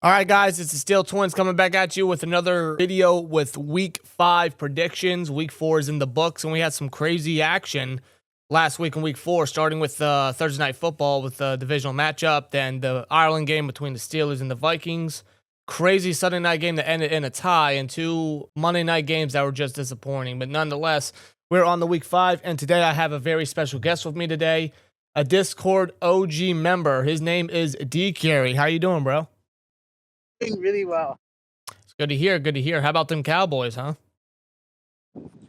All right, guys, it's the Steel Twins coming back at you with another video with Week 5 predictions. Week 4 is in the books, and we had some crazy action last week in Week 4, starting with Thursday Night Football with the divisional matchup, then the Ireland game between the Steelers and the Vikings, crazy Sunday night game that ended in a tie, and 2 Monday night games that were just disappointing. But nonetheless, we're on the Week 5, and today I have a very special guest with me today, a Discord OG member. His name is Dkary. How you doing, bro? Doing really well. It's good to hear. Good to hear. How about them Cowboys, huh?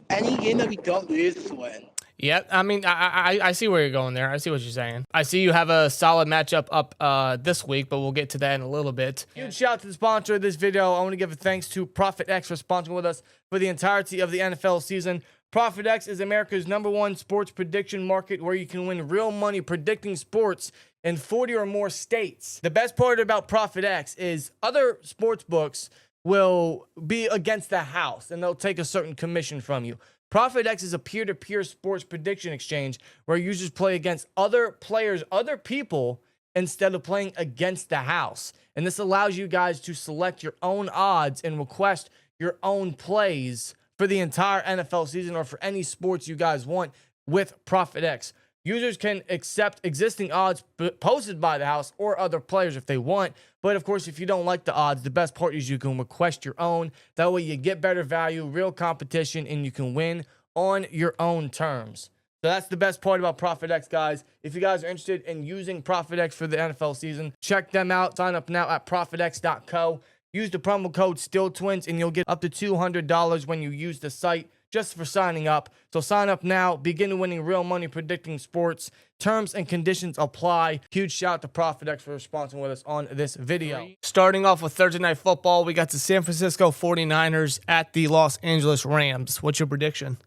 Any game that we don't lose is a win. Yeah, I mean, I see where you're going there. I see what you're saying. I see you have a solid matchup up this week, but we'll get to that in a little bit. Huge shout out to the sponsor of this video. I want to give a thanks to ProfitX for sponsoring with us for the entirety of the NFL season. ProfitX is America's #1 sports prediction market where you can win real money predicting sports in 40 or more states. The best part about ProfitX is other sports books will be against the house and they'll take a certain commission from you. ProfitX is a peer-to-peer sports prediction exchange where users play against other players, other people, instead of playing against the house. And this allows you guys to select your own odds and request your own plays for the entire NFL season or for any sports you guys want with ProfitX. Users can accept existing odds posted by the house or other players if they want. But of course, if you don't like the odds, the best part is you can request your own. That way you get better value, real competition, and you can win on your own terms. So that's the best part about ProfitX, guys. If you guys are interested in using ProfitX for the NFL season, check them out. Sign up now at ProfitX.co. Use the promo code SteelTwins and you'll get up to $200 when you use the site just for signing up. So sign up now. Begin winning real money predicting sports. Terms and conditions apply. Huge shout out to ProfitX for sponsoring with us on this video. Starting off with Thursday Night Football, we got the San Francisco 49ers at the Los Angeles Rams. What's your prediction?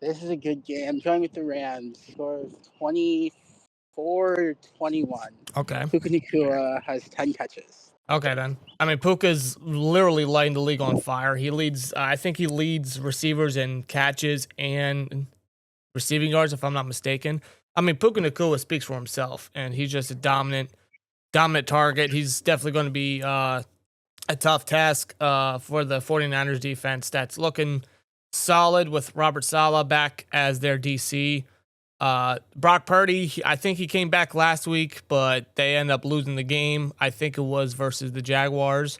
This is a good game. I'm going with the Rams. Score of 24-21. Okay. Puka Nacua has 10 catches. Okay, then. I mean, Puka's literally lighting the league on fire. He leads, I think he leads receivers in catches and receiving yards, if I'm not mistaken. I mean, Puka Nacua speaks for himself, and he's just a dominant target. He's definitely going to be a tough task for the 49ers defense that's looking solid with Robert Saleh back as their DC. Brock Purdy, I think he came back last week, but they end up losing the game. I think it was versus the Jaguars.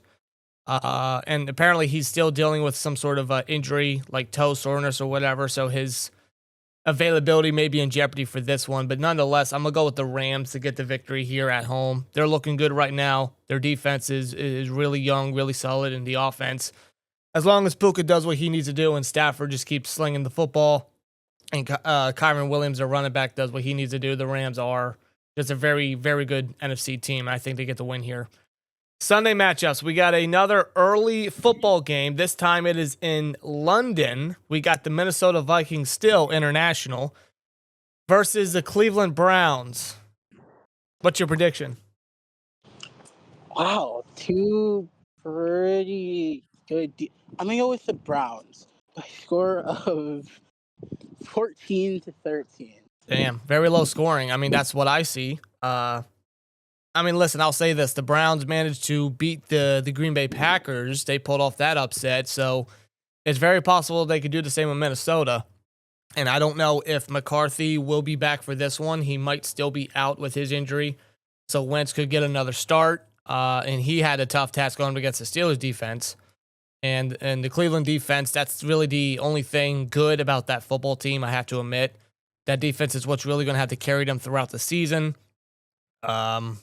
And apparently he's still dealing with some sort of injury, like toe soreness or whatever. So his availability may be in jeopardy for this one. But nonetheless, I'm going to go with the Rams to get the victory here at home. They're looking good right now. Their defense is really young, really solid, in the offense, as long as Puka does what he needs to do and Stafford just keeps slinging the football, and Kyron Williams, their running back, does what he needs to do, the Rams are just a very, very good NFC team. I think they get the win here. Sunday matchups. We got another early football game. This time it is in London. We got the Minnesota Vikings, still international, versus the Cleveland Browns. What's your prediction? Wow, 2 pretty good. I'm going to go with the Browns by a score of 14-13. Damn, very low scoring. I mean, that's what I see. I mean, listen, I'll say this. The Browns managed to beat the Green Bay Packers. They pulled off that upset, so it's very possible they could do the same with Minnesota. And I don't know if McCarthy will be back for this one. He might still be out with his injury, so Wentz could get another start. And he had a tough task going against the Steelers defense. And the Cleveland defense, that's really the only thing good about that football team, I have to admit. That defense is what's really going to have to carry them throughout the season. Other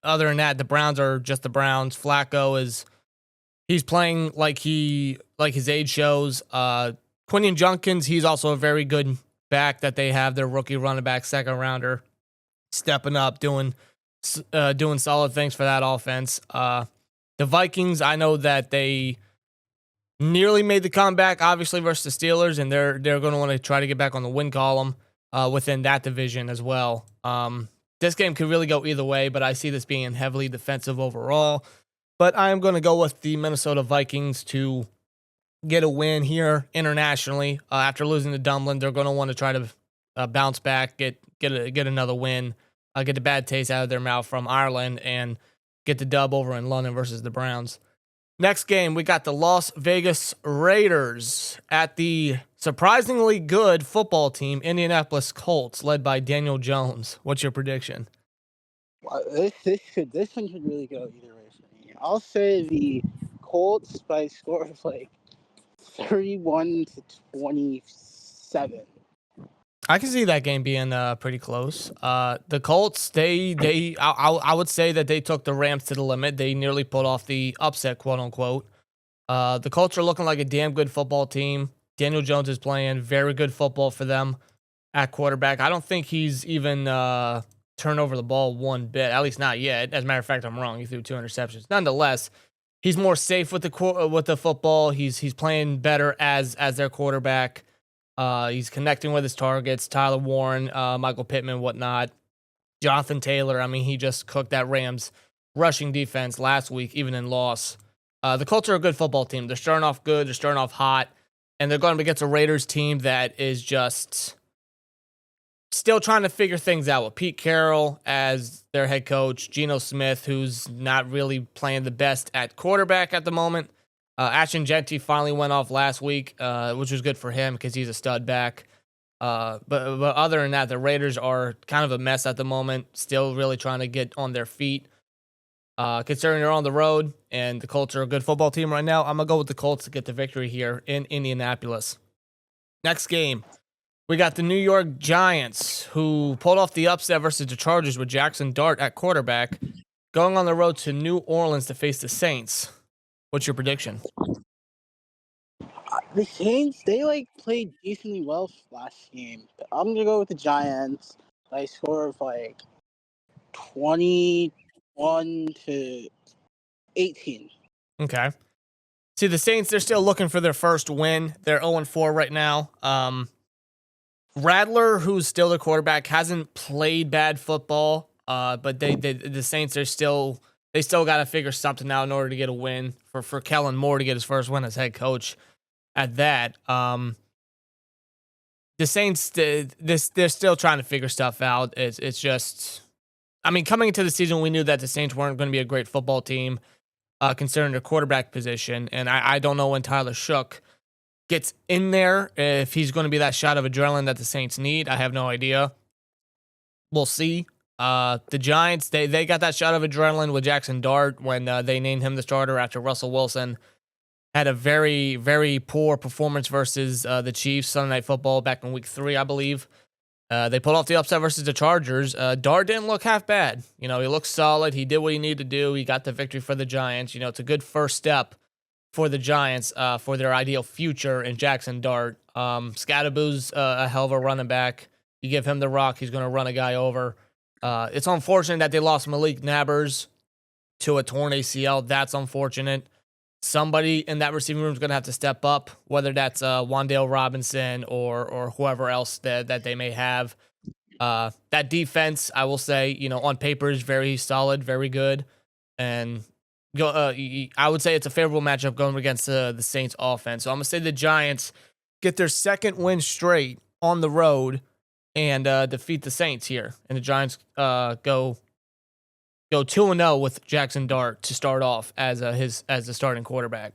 than that, the Browns are just the Browns. Flacco he's playing like his age shows. Quinion Junkins, he's also a very good back that they have, their rookie running back, second rounder, stepping up, doing solid things for that offense. The Vikings, I know that they nearly made the comeback, obviously, versus the Steelers, and they're going to want to try to get back on the win column within that division as well. This game could really go either way, but I see this being heavily defensive overall. But I am going to go with the Minnesota Vikings to get a win here internationally. After losing to Dublin, they're going to want to try to bounce back, get another win, get the bad taste out of their mouth from Ireland, and get the dub over in London versus the Browns. Next game, we got the Las Vegas Raiders at the surprisingly good football team, Indianapolis Colts, led by Daniel Jones. What's your prediction? Well, this one should really go either way for me. I'll say the Colts by a score of like 31-27. I can see that game being pretty close. The Colts, I would say that they took the Rams to the limit. They nearly pulled off the upset, quote unquote. The Colts are looking like a damn good football team. Daniel Jones is playing very good football for them at quarterback. I don't think he's even turned over the ball one bit, at least not yet. As a matter of fact, I'm wrong. He threw 2 interceptions. Nonetheless, he's more safe with the football. He's playing better as their quarterback. He's connecting with his targets, Tyler Warren, Michael Pittman, whatnot. Jonathan Taylor, I mean, he just cooked that Rams rushing defense last week, even in loss. The Colts are a good football team. They're starting off good. They're starting off hot. And they're going up against a Raiders team that is just still trying to figure things out with Pete Carroll as their head coach, Geno Smith, who's not really playing the best at quarterback at the moment. Ashton Genty finally went off last week, which was good for him because he's a stud back. But other than that, the Raiders are kind of a mess at the moment, still really trying to get on their feet. Considering they're on the road and the Colts are a good football team right now, I'm going to go with the Colts to get the victory here in Indianapolis. Next game, we got the New York Giants, who pulled off the upset versus the Chargers with Jackson Dart at quarterback, going on the road to New Orleans to face the Saints. What's your prediction? The Saints, they played decently well last game. I'm gonna go with the Giants by a score of 21-18. Okay. See, the Saints, they're still looking for their first win. They're 0-4 right now. Rattler, who's still the quarterback, hasn't played bad football. But the Saints are still. They still got to figure something out in order to get a win for Kellen Moore to get his first win as head coach. At that, the Saints, they're still trying to figure stuff out. It's just, I mean, coming into the season, we knew that the Saints weren't going to be a great football team, considering their quarterback position. And I don't know when Tyler Shook gets in there, if he's going to be that shot of adrenaline that the Saints need. I have no idea. We'll see. The Giants, they got that shot of adrenaline with Jackson Dart when they named him the starter after Russell Wilson had a very, very poor performance versus the Chiefs Sunday Night Football back in week 3, I believe. They pulled off the upset versus the Chargers. Dart didn't look half bad. He looked solid. He did what he needed to do. He got the victory for the Giants. It's a good first step for the Giants for their ideal future in Jackson Dart. Scadaboo's a hell of a running back. You give him the rock, he's going to run a guy over. It's unfortunate that they lost Malik Nabers to a torn ACL. That's unfortunate. Somebody in that receiving room is going to have to step up, whether that's Wan'Dale Robinson or whoever else that they may have. That defense, I will say, on paper is very solid, very good. And I would say it's a favorable matchup going against the Saints offense. So I'm going to say the Giants get their second win straight on the road and defeat the Saints here. And the Giants go 2-0 with Jackson Dart to start off as the starting quarterback.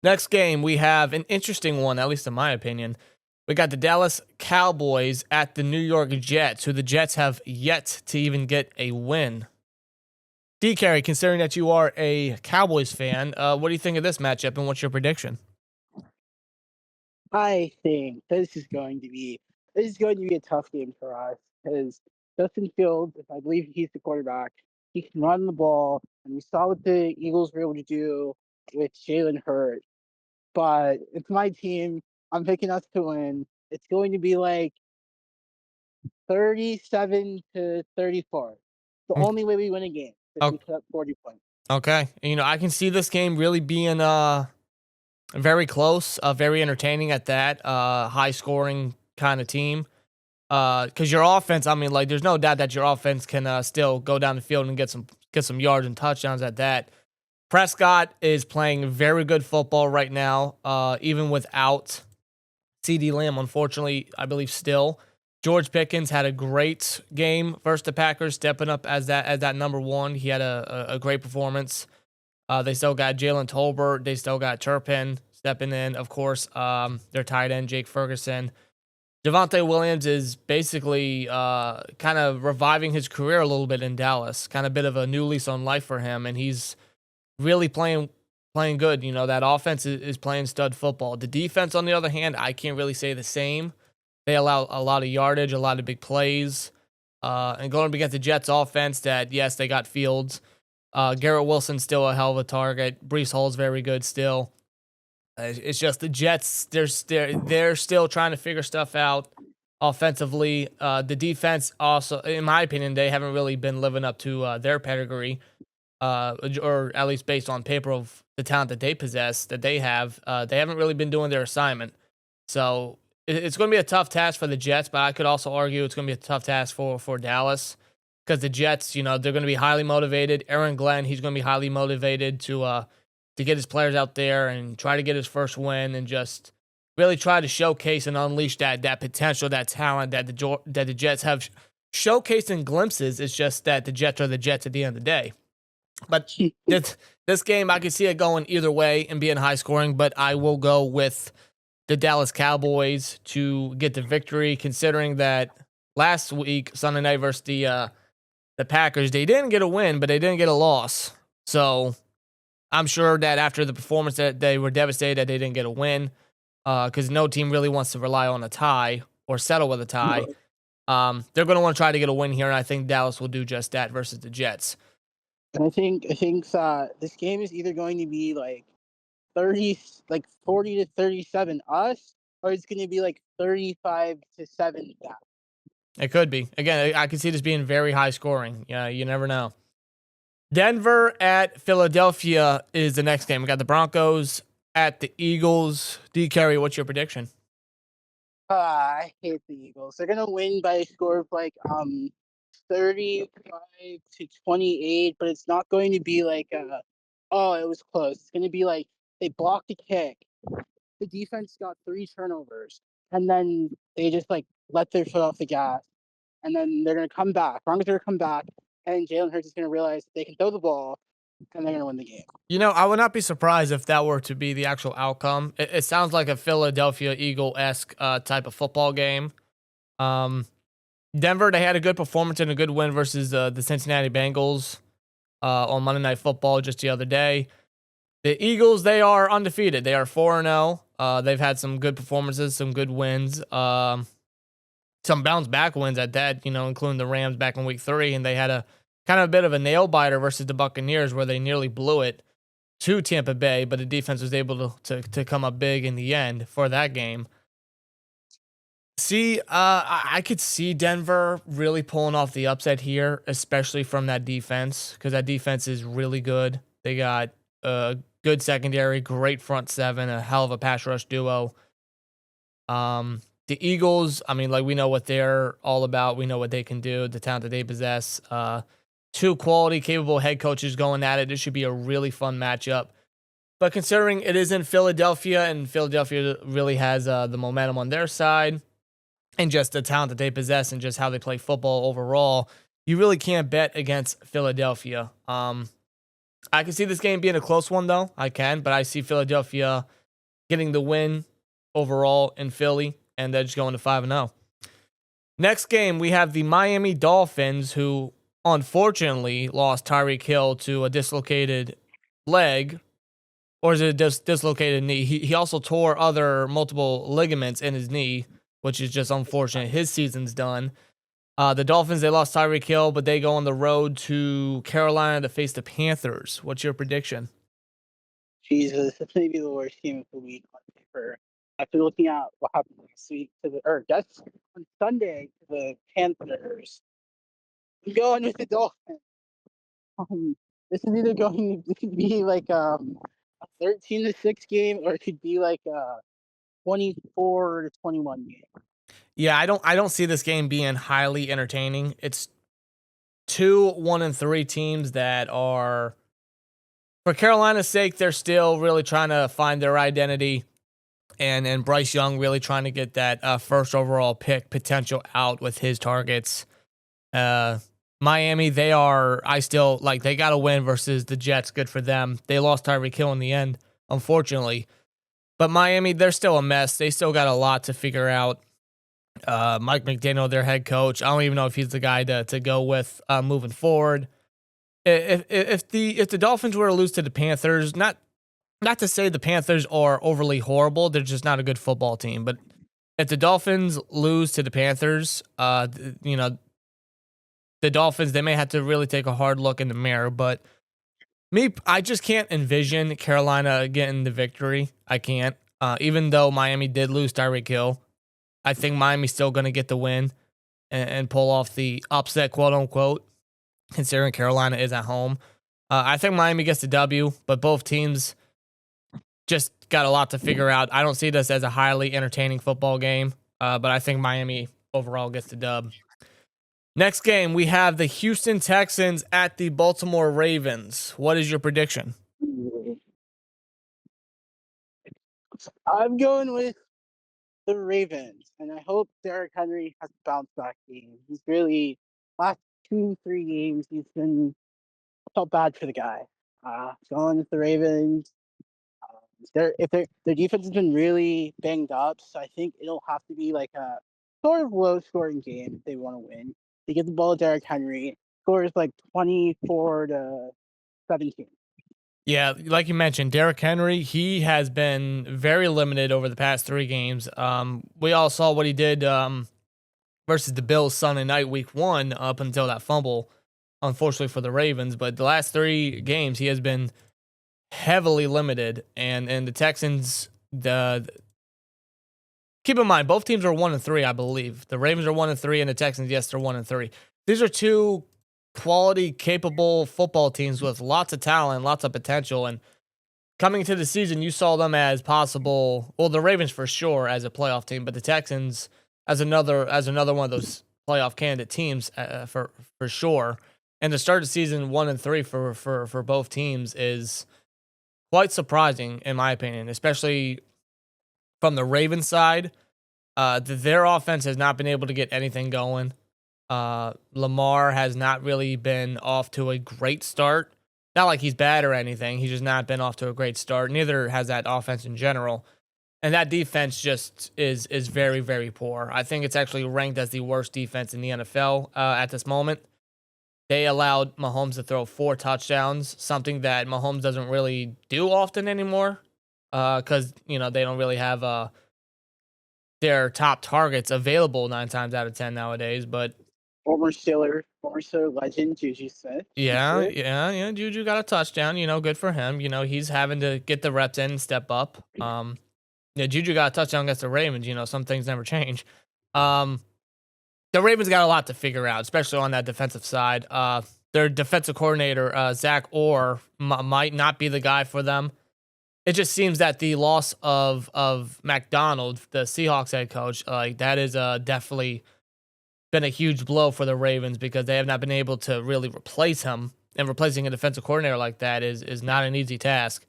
Next game, we have an interesting one, at least in my opinion. We got the Dallas Cowboys at the New York Jets, who the Jets have yet to even get a win. Dkary, considering that you are a Cowboys fan, what do you think of this matchup and what's your prediction? I think this is going to be a tough game for us because Justin Fields, if I believe he's the quarterback, he can run the ball, and we saw what the Eagles were able to do with Jalen Hurts. But it's my team. I'm picking us to win. It's going to be 37-34. The only way we win a game is we put up 40 points. Okay. I can see this game really being very close, very entertaining at that, high scoring kind of team. Because your offense, there's no doubt that your offense can still go down the field and get some yards and touchdowns at that. Prescott is playing very good football right now, even without CeeDee Lamb, unfortunately, I believe still. George Pickens had a great game versus the Packers, stepping up as that number one. He had a great performance. They still got Jalen Tolbert. They still got Turpin stepping in. Of course, their tight end, Jake Ferguson. Javonte Williams is basically kind of reviving his career a little bit in Dallas. Kind of a bit of a new lease on life for him, and he's really playing good. You know, that offense is playing stud football. The defense, on the other hand, I can't really say the same. They allow a lot of yardage, a lot of big plays. And going up against the Jets offense that, yes, they got Fields. Garrett Wilson's still a hell of a target. Breece Hall's very good still. It's just the Jets, they're still trying to figure stuff out offensively. The defense also, in my opinion, they haven't really been living up to their pedigree, or at least based on paper of the talent that they possess, that they have. They haven't really been doing their assignment. So it's going to be a tough task for the Jets, but I could also argue it's going to be a tough task for Dallas, because the Jets, you know, they're going to be highly motivated. Aaron Glenn, he's going to be highly motivated to get his players out there and try to get his first win and just really try to showcase and unleash that potential, that talent that the Jets have showcased in glimpses. It's just that the Jets are the Jets at the end of the day. But this game, I can see it going either way and being high scoring, but I will go with the Dallas Cowboys to get the victory, considering that last week, Sunday night versus the Packers, they didn't get a win, but they didn't get a loss. So I'm sure that after the performance that they were devastated that they didn't get a win, because no team really wants to rely on a tie or settle with a tie. They're going to want to try to get a win here, and I think Dallas will do just that versus the Jets. And I think this game is either going to be like 40 to 37 us, or it's going to be like 35 to 7 Dallas. It could be. Again, I can see this being very high scoring. Yeah, you never know. Denver at Philadelphia is the next game. We got the Broncos at the Eagles. Dkary, what's your prediction? I hate the Eagles. They're gonna win by a score of like 35 to 28, but it's not going to be like it was close. It's gonna be like they blocked a kick. The defense got 3 turnovers, and then they just like let their foot off the gas, and then they're gonna come back. Broncos are gonna come back, and Jalen Hurts is gonna realize they can throw the ball, and they're gonna win the game. You know, I would not be surprised if that were to be the actual outcome. It sounds like a Philadelphia Eagle-esque type of football game. Denver, they had a good performance and a good win versus the Cincinnati Bengals on Monday Night Football just the other day. The Eagles, they are undefeated. They are 4-0. They've had some good performances, some good wins, some bounce-back wins at that, you know, including the Rams back in Week 3, and they had a kind of a bit of a nail-biter versus the Buccaneers where they nearly blew it to Tampa Bay, but the defense was able to come up big in the end for that game. I could see Denver really pulling off the upset here, especially from that defense, because that defense is really good. They got a good secondary, great front seven, a hell of a pass rush duo. The Eagles, I mean, like, we know what they're all about. We know what they can do, the talent that they possess. 2 quality, capable head coaches going at it. This should be a really fun matchup. But considering it is in Philadelphia, and Philadelphia really has the momentum on their side, and just the talent that they possess and just how they play football overall, you really can't bet against Philadelphia. I can see this game being a close one, though. I can, but I see Philadelphia getting the win overall in Philly, and they're just going to 5-0. Next game, we have the Miami Dolphins, who unfortunately lost Tyreek Hill to a dislocated leg, or is it just dislocated knee? He also tore multiple ligaments in his knee, which is just unfortunate. His season's done. The Dolphins, they lost Tyreek Hill, but they go on the road to Carolina to face the Panthers. What's your prediction? Jesus, this may be the worst game of the week on paper. After looking at what happened last week on Sunday to the Panthers, I'm going with the Dolphins. This is either it could be like a 13-6 game, or it could be like a 24-21 game. Yeah, I don't see this game being highly entertaining. It's 2 1-3 teams that are, for Carolina's sake, they're still really trying to find their identity. and Bryce Young really trying to get that first overall pick potential out with his targets. Miami, they got to win versus the Jets. Good for them. They lost Tyreek Hill in the end, unfortunately. But Miami, they're still a mess. They still got a lot to figure out. Mike McDaniel, their head coach, I don't even know if he's the guy to go with moving forward. If the Dolphins were to lose to the Panthers, not to say the Panthers are overly horrible, they're just not a good football team. But if the Dolphins lose to the Panthers, the Dolphins, they may have to really take a hard look in the mirror. But I just can't envision Carolina getting the victory. I can't. Even though Miami did lose Tyreek Hill, I think Miami's still going to get the win and pull off the upset, quote unquote, considering Carolina is at home. I think Miami gets the W, but both teams just got a lot to figure out. I don't see this as a highly entertaining football game, but I think Miami overall gets the dub. Next game, we have the Houston Texans at the Baltimore Ravens. What is your prediction? I'm going with the Ravens, and I hope Derrick Henry has a bounce back game. He's really, last 2-3 games, he's been felt bad for the guy. Going with the Ravens. Their defense has been really banged up, so I think it'll have to be like a sort of low scoring game if they want to win. They get the ball to Derrick Henry, scores like 24-17. Yeah, like you mentioned, Derrick Henry, he has been very limited over the past 3 games. We all saw what he did versus the Bills Sunday night, week 1, up until that fumble, unfortunately for the Ravens. But the last 3 games, he has been heavily limited. And the Texans, keep in mind, both teams are 1-3, I believe. The Ravens are 1-3, and the Texans, yes, they're 1-3. These are 2 quality, capable football teams with lots of talent, lots of potential. And coming into the season, you saw them as possible. Well, the Ravens for sure as a playoff team, but the Texans as another one of those playoff candidate teams for sure. And to start the season 1-3 for both teams is quite surprising, in my opinion, especially from the Ravens side. Their offense has not been able to get anything going. Lamar has not really been off to a great start. Not like he's bad or anything. He's just not been off to a great start. Neither has that offense in general. And that defense just is very, very poor. I think it's actually ranked as the worst defense in the NFL at this moment. They allowed Mahomes to throw 4 touchdowns, something that Mahomes doesn't really do often anymore because, they don't really have their top targets available 9 times out of 10 nowadays. But Former Steeler legend, Juju Smith. Yeah. Juju got a touchdown, good for him. He's having to get the reps in and step up. Juju got a touchdown against the Ravens. Some things never change. The Ravens got a lot to figure out, especially on that defensive side. Their defensive coordinator, Zach Orr, might not be the guy for them. It just seems that the loss of McDonald, the Seahawks head coach, that is definitely been a huge blow for the Ravens because they have not been able to really replace him, and replacing a defensive coordinator like that is not an easy task.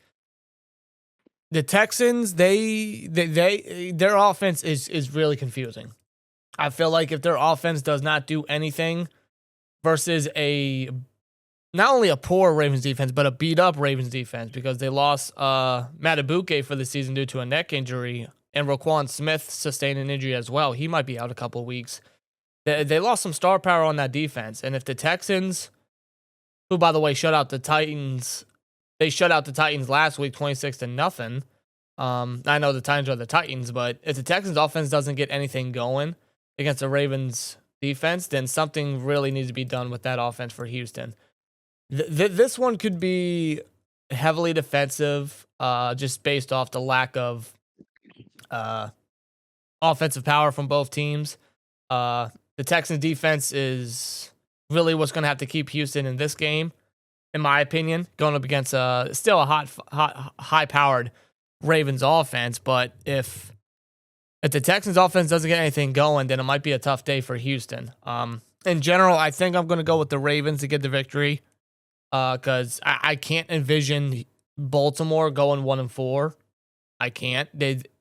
The Texans, their offense is really confusing. I feel like if their offense does not do anything versus not only a poor Ravens defense, but a beat up Ravens defense, because they lost Matabuke for the season due to a neck injury, and Roquan Smith sustained an injury as well. He might be out a couple of weeks. They lost some star power on that defense. And if the Texans, who, by the way, shut out the Titans, they shut out the Titans last week 26-0. I know the Titans are the Titans, but if the Texans offense doesn't get anything going against the Ravens defense, then something really needs to be done with that offense for Houston. This one could be heavily defensive, just based off the lack of offensive power from both teams. The Texans defense is really what's going to have to keep Houston in this game, in my opinion, going up against still a high-powered Ravens offense. But if the Texans offense doesn't get anything going, then it might be a tough day for Houston. In general, I think I'm going to go with the Ravens to get the victory because I can't envision Baltimore going 1-4. I can't.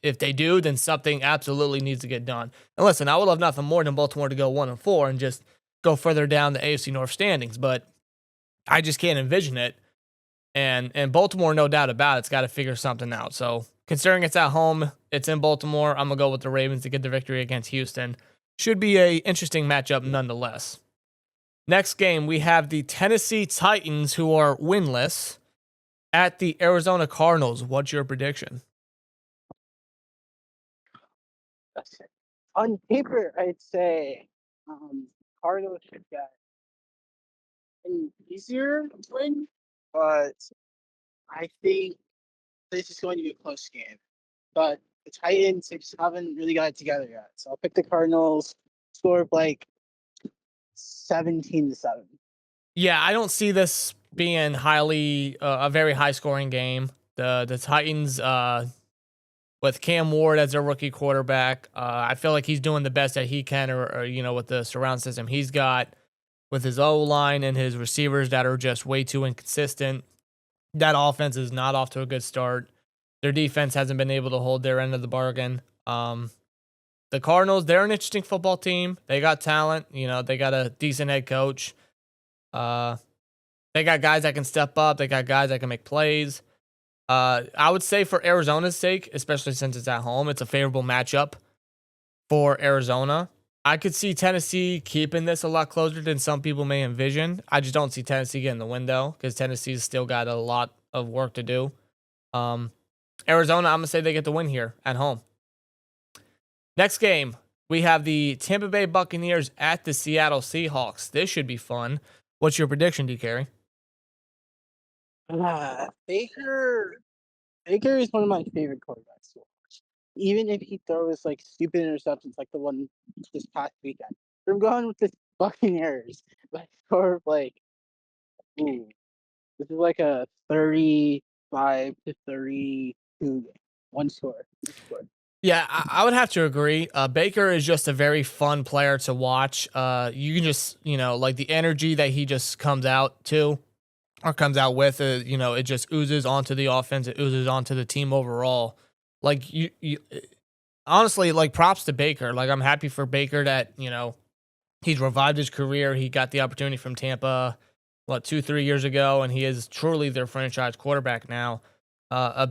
If they do, then something absolutely needs to get done. And listen, I would love nothing more than Baltimore to go 1-4 and just go further down the AFC North standings, but I just can't envision it. And Baltimore, no doubt about it's got to figure something out. So considering it's at home, it's in Baltimore, I'm gonna go with the Ravens to get the victory against Houston. Should be a interesting matchup nonetheless. Next game, we have the Tennessee Titans, who are winless, at the Arizona Cardinals. What's your prediction? On paper, I'd say Cardinals should get an easier win, but I think this is going to be a close game. But the Titans just haven't really got it together yet. So I'll pick the Cardinals, score of like 17-7. Yeah, I don't see this being a very high scoring game. The Titans, with Cam Ward as their rookie quarterback, I feel like he's doing the best that he can, or with the surround system he's got, with his O line and his receivers that are just way too inconsistent. That offense is not off to a good start. Their defense hasn't been able to hold their end of the bargain. The Cardinals, they're an interesting football team. They got talent. They got a decent head coach. They got guys that can step up. They got guys that can make plays. I would say for Arizona's sake, especially since it's at home, it's a favorable matchup for Arizona. I could see Tennessee keeping this a lot closer than some people may envision. I just don't see Tennessee getting the win, though, because Tennessee's still got a lot of work to do. Arizona, I'm going to say they get the win here at home. Next game, we have the Tampa Bay Buccaneers at the Seattle Seahawks. This should be fun. What's your prediction, Dkary? Baker is one of my favorite quarterbacks to watch. Even if he throws like stupid interceptions like the one this past weekend. I'm going with the Buccaneers by score of like, this is like a 35-32 game. One score. Yeah, I would have to agree. Baker is just a very fun player to watch. You can just, like the energy that he just comes out with, it just oozes onto the offense. It oozes onto the team overall. Like you honestly, like props to Baker. Like I'm happy for Baker that, he's revived his career. He got the opportunity from Tampa, 2-3 years ago, and he is truly their franchise quarterback now.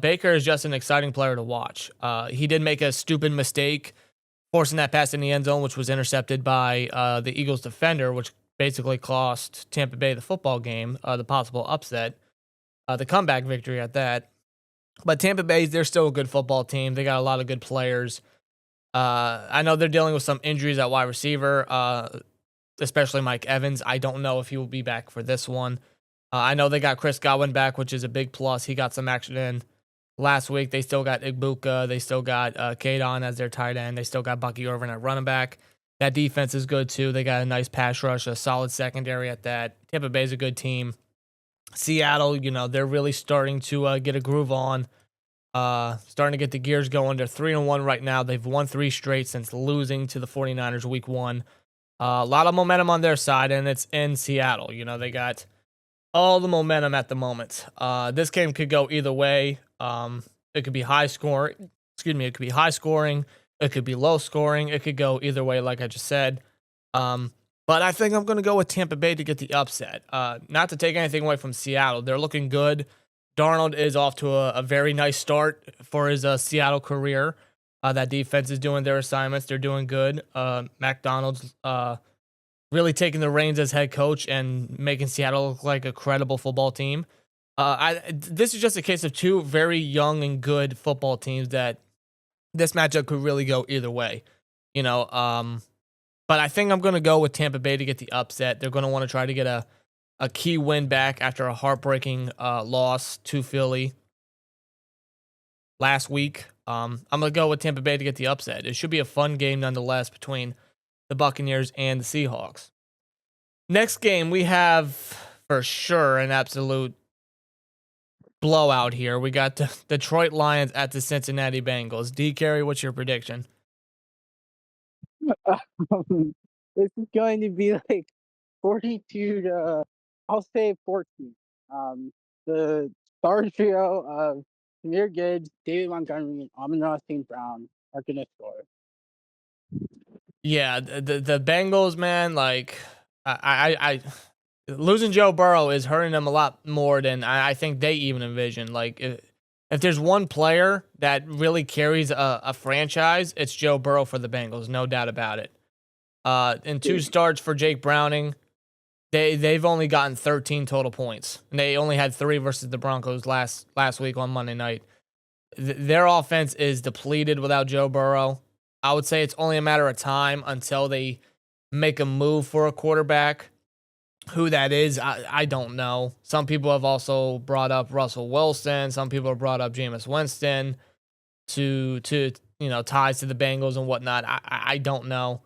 Baker is just an exciting player to watch. He did make a stupid mistake forcing that pass in the end zone, which was intercepted by the Eagles defender, which basically cost Tampa Bay the football game, the possible upset, the comeback victory at that. But Tampa Bay, they're still a good football team. They got a lot of good players. I know they're dealing with some injuries at wide receiver, especially Mike Evans. I don't know if he will be back for this one. I know they got Chris Godwin back, which is a big plus. He got some action in last week. They still got Igbuka. They still got Kadon as their tight end. They still got Bucky Irvin at running back. That defense is good, too. They got a nice pass rush, a solid secondary at that. Tampa Bay's a good team. Seattle, they're really starting to get a groove on, starting to get the gears going. They're 3-1 right now. They've won 3 straight since losing to the 49ers week 1. A lot of momentum on their side, and it's in Seattle. They got all the momentum at the moment. This game could go either way. It could be high scoring. It could be high scoring. It could be low scoring. It could go either way, like I just said. But I think I'm going to go with Tampa Bay to get the upset. Not to take anything away from Seattle. They're looking good. Darnold is off to a very nice start for his Seattle career. That defense is doing their assignments. They're doing good. McDonald's really taking the reins as head coach and making Seattle look like a credible football team. This is just a case of 2 very young and good football teams that this matchup could really go either way. But I think I'm going to go with Tampa Bay to get the upset. They're going to want to try to get a key win back after a heartbreaking loss to Philly last week. I'm going to go with Tampa Bay to get the upset. It should be a fun game nonetheless between the Buccaneers and the Seahawks. Next game, we have for sure an absolute blowout here. We got the Detroit Lions at the Cincinnati Bengals. Dkary, what's your prediction? This is going to be like 42 to, I'll say 14. The star trio of Samir Gibbs, David Montgomery, and Amon-Ra St. Brown are going to score. Yeah, the Bengals, man, like I losing Joe Burrow is hurting them a lot more than I think they even envisioned. Like if there's one player that really carries a franchise, it's Joe Burrow for the Bengals, no doubt about it. In 2 starts for Jake Browning, they've only gotten 13 total points, and they only had 3 versus the Broncos last week on Monday night. Their offense is depleted without Joe Burrow. I would say it's only a matter of time until they make a move for a quarterback. Who that is, I don't know. Some people have also brought up Russell Wilson. Some people have brought up Jameis Winston to ties to the Bengals and whatnot. I don't know.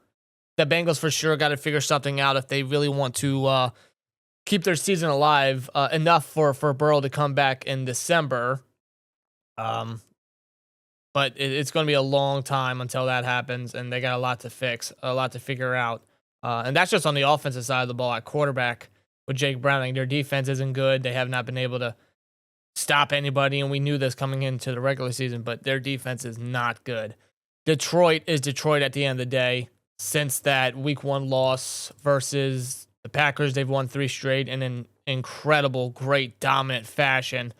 The Bengals for sure got to figure something out if they really want to keep their season alive enough for Burrow to come back in December. But it's going to be a long time until that happens, and they got a lot to fix, a lot to figure out. And that's just on the offensive side of the ball. At quarterback with Jake Browning, their defense isn't good. They have not been able to stop anybody, and we knew this coming into the regular season, but their defense is not good. Detroit is Detroit at the end of the day. Since that week 1 loss versus the Packers, they've won 3 straight in an incredible, great, dominant fashion.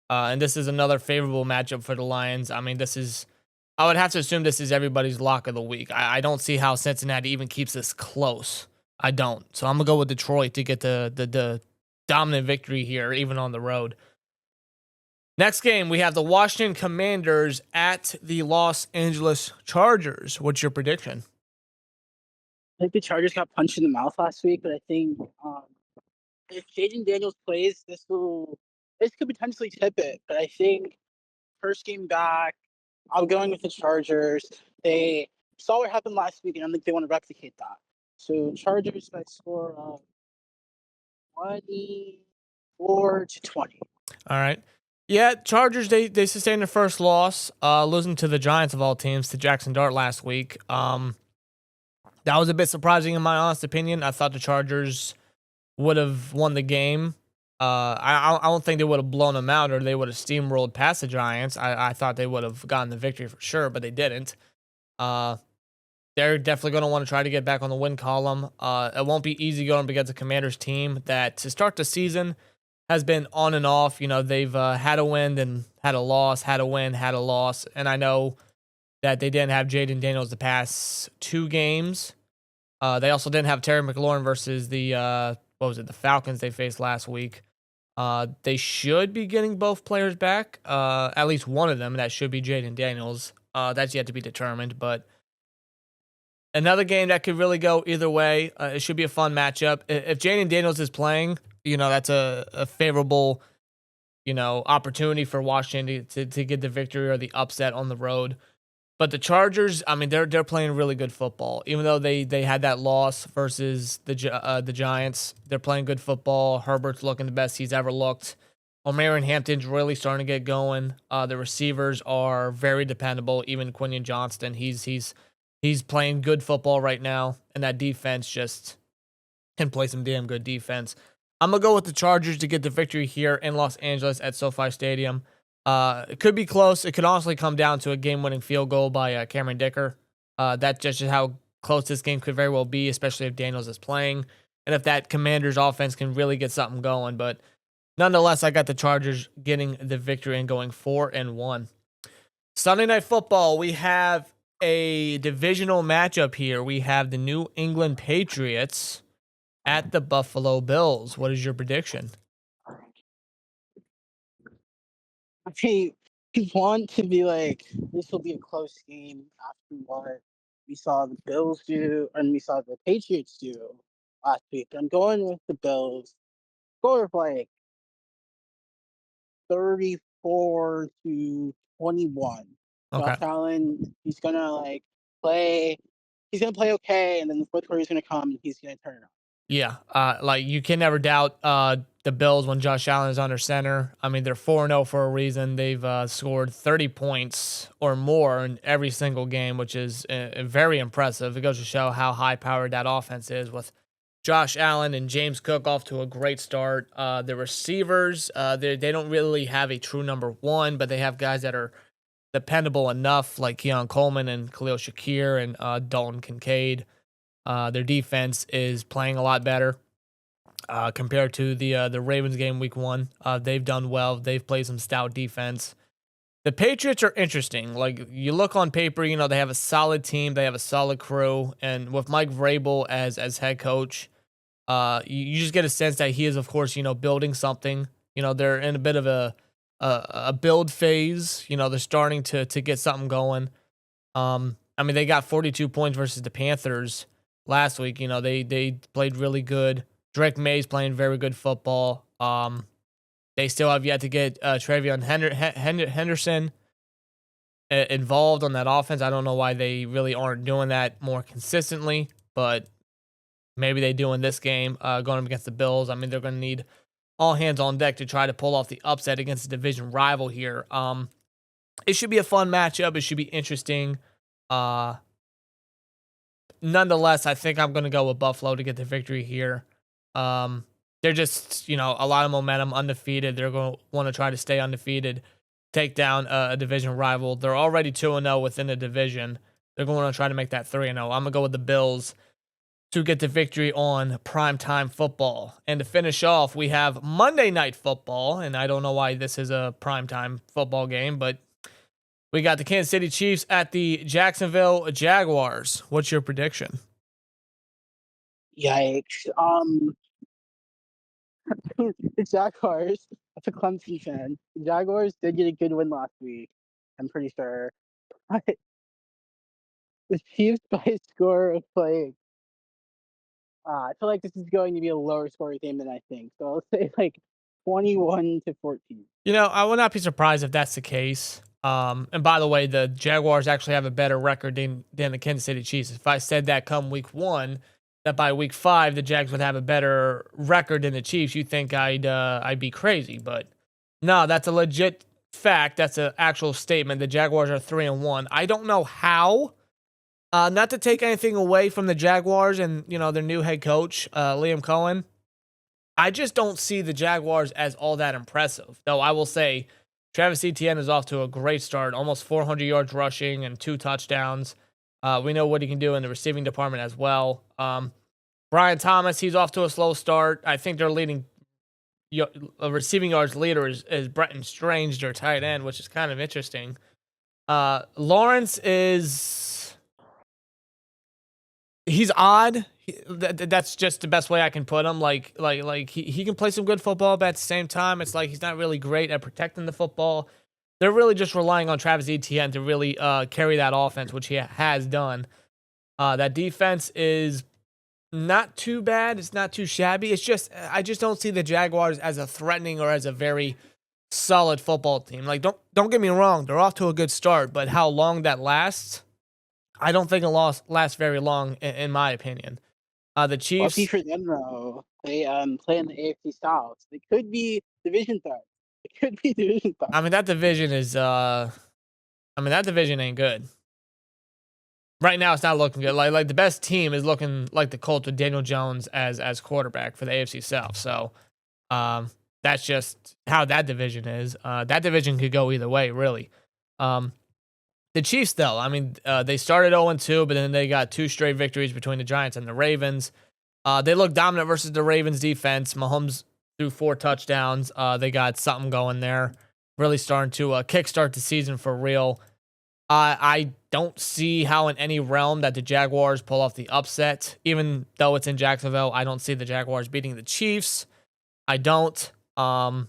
And this is another favorable matchup for the Lions. I mean, I would have to assume this is everybody's lock of the week. I don't see how Cincinnati even keeps this close. I don't. So I'm going to go with Detroit to get the dominant victory here, even on the road. Next game, we have the Washington Commanders at the Los Angeles Chargers. What's your prediction? I think the Chargers got punched in the mouth last week, but I think if Jaden Daniels plays, this could potentially tip it. But I think first game back, I'm going with the Chargers. They saw what happened last week, and I think they want to replicate that. So Chargers by score of 24-20. All right. Yeah, Chargers, they sustained their first loss, losing to the Giants of all teams, to Jackson Dart last week. That was a bit surprising in my honest opinion. I thought the Chargers would have won the game. I don't think they would have blown them out or they would have steamrolled past the Giants. I thought they would have gotten the victory for sure, but they didn't. They're definitely going to want to try to get back on the win column. It won't be easy going up against a Commanders team that to start the season has been on and off. You know, they've had a win, then had a loss, had a win, had a loss. And I know that they didn't have Jaden Daniels the past 2 games. They also didn't have Terry McLaurin versus the Falcons they faced last week. They should be getting both players back, at least one of them. That should be Jaden Daniels. That's yet to be determined, but another game that could really go either way. It should be a fun matchup. If Jaden Daniels is playing, that's a favorable, opportunity for Washington to get the victory or the upset on the road. But the Chargers, I mean, they're playing really good football. Even though they had that loss versus the Giants, they're playing good football. Herbert's looking the best he's ever looked. O'Marion Hampton's really starting to get going. The receivers are very dependable. Even Quinion Johnston, he's playing good football right now, and that defense just can play some damn good defense. I'm gonna go with the Chargers to get the victory here in Los Angeles at SoFi Stadium. It could be close. It could honestly come down to a game-winning field goal by Cameron Dicker. That's just how close this game could very well be, especially if Daniels is playing and if that Commanders offense can really get something going. But nonetheless, I got the Chargers getting the victory and going 4-1. Sunday Night Football, we have a divisional matchup here. We have the New England Patriots at the Buffalo Bills. What is your prediction? I want to be like, this will be a close game after what we saw the Bills do and we saw the Patriots do last week. I'm going with the Bills. Score of 34-21. Okay. Josh Allen, he's gonna play okay, and then the fourth quarter is gonna come and he's gonna turn it on. Yeah, you can never doubt the Bills when Josh Allen is under center. I mean, they're 4-0 for a reason. They've scored 30 points or more in every single game, which is very impressive. It goes to show how high-powered that offense is with Josh Allen and James Cook off to a great start. The receivers, they don't really have a true number one, but they have guys that are dependable enough, like Keon Coleman and Khalil Shakir and Dalton Kincaid. Their defense is playing a lot better compared to the Ravens game week 1. They've done well. They've played some stout defense. The Patriots are interesting. Like, you look on paper, they have a solid team. They have a solid crew. And with Mike Vrabel as head coach, you just get a sense that he is, of course, building something. They're in a bit of a build phase. They're starting to get something going. They got 42 points versus the Panthers last week. They played really good. Drake May's playing very good football. They still have yet to get Travion Henderson involved on that offense. I don't know why they really aren't doing that more consistently, but maybe they do in this game going up against the Bills. They're going to need all hands on deck to try to pull off the upset against the division rival here. It should be a fun matchup. It should be interesting. Nonetheless, I think I'm going to go with Buffalo to get the victory here. They're just, a lot of momentum, undefeated. They're going to want to try to stay undefeated, take down a division rival. They're already 2-0 within the division. They're going to try to make that 3-0. I'm going to go with the Bills to get the victory on primetime football. And to finish off, we have Monday Night Football, and I don't know why this is a primetime football game, but we got the Kansas City Chiefs at the Jacksonville Jaguars. What's your prediction? Yikes. The Jaguars, that's a Clemson fan. The Jaguars did get a good win last week, I'm pretty sure. But the Chiefs by a score of I feel like this is going to be a lower scoring game than I think. So I'll say 21-14. I would not be surprised if that's the case. And by the way, the Jaguars actually have a better record than the Kansas City Chiefs. If I said that come week 1, that by week 5 the Jags would have a better record than the Chiefs, you think I'd be crazy, but no, that's a legit fact. That's an actual statement. The Jaguars are 3-1. I don't know how. Not to take anything away from the Jaguars and their new head coach Liam Cohen. I just don't see the Jaguars as all that impressive. Though I will say, Travis Etienne is off to a great start, almost 400 yards rushing and 2 touchdowns. We know what he can do in the receiving department as well. Brian Thomas, he's off to a slow start. I think their leading receiving yards leader is Bretton Strange, their tight end, which is kind of interesting. Lawrence he's odd. That's just the best way I can put him. Like he can play some good football, but at the same time, it's like he's not really great at protecting the football. They're really just relying on Travis Etienne to really carry that offense, which he has done. That defense is not too bad. It's not too shabby. It's just I just don't see the Jaguars as a threatening or as a very solid football team. Like, don't get me wrong, they're off to a good start, but how long that lasts, I don't think it lasts very long, in my opinion. The Chiefs. Well, see, for them though, they play in the AFC South. They could be division threat. It could be division threat. That division is that division ain't good. Right now, it's not looking good. Like the best team is looking like the Colts with Daniel Jones as quarterback for the AFC South. So, that's just how that division is. That division could go either way, really. The Chiefs, though, they started 0-2, but then they got 2 straight victories between the Giants and the Ravens. They look dominant versus the Ravens defense. Mahomes threw 4 touchdowns. They got something going there. Really starting to kickstart the season for real. I don't see how in any realm that the Jaguars pull off the upset. Even though it's in Jacksonville, I don't see the Jaguars beating the Chiefs. I don't. I'm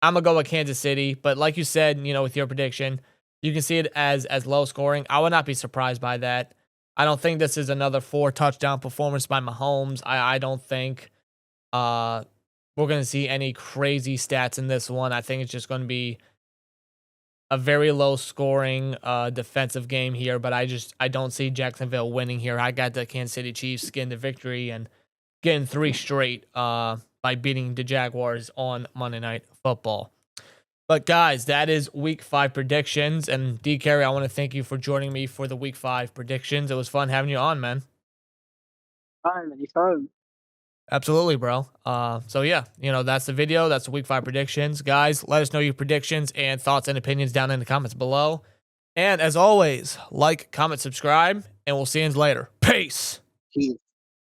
going to go with Kansas City. But like you said, with your prediction, you can see it as low scoring. I would not be surprised by that. I don't think this is another 4 touchdown performance by Mahomes. I don't think we're going to see any crazy stats in this one. I think it's just going to be a very low scoring defensive game here, but I don't see Jacksonville winning here. I got the Kansas City Chiefs getting the victory and getting 3 straight by beating the Jaguars on Monday Night Football. But guys, that is Week 5 predictions. And Dkary, I want to thank you for joining me for the Week 5 predictions. It was fun having you on, man. Fine, anytime. Absolutely, bro. So yeah, that's the video. That's the week 5 predictions. Guys, let us know your predictions and thoughts and opinions down in the comments below. And as always, like, comment, subscribe, and we'll see you later. Peace. Peace.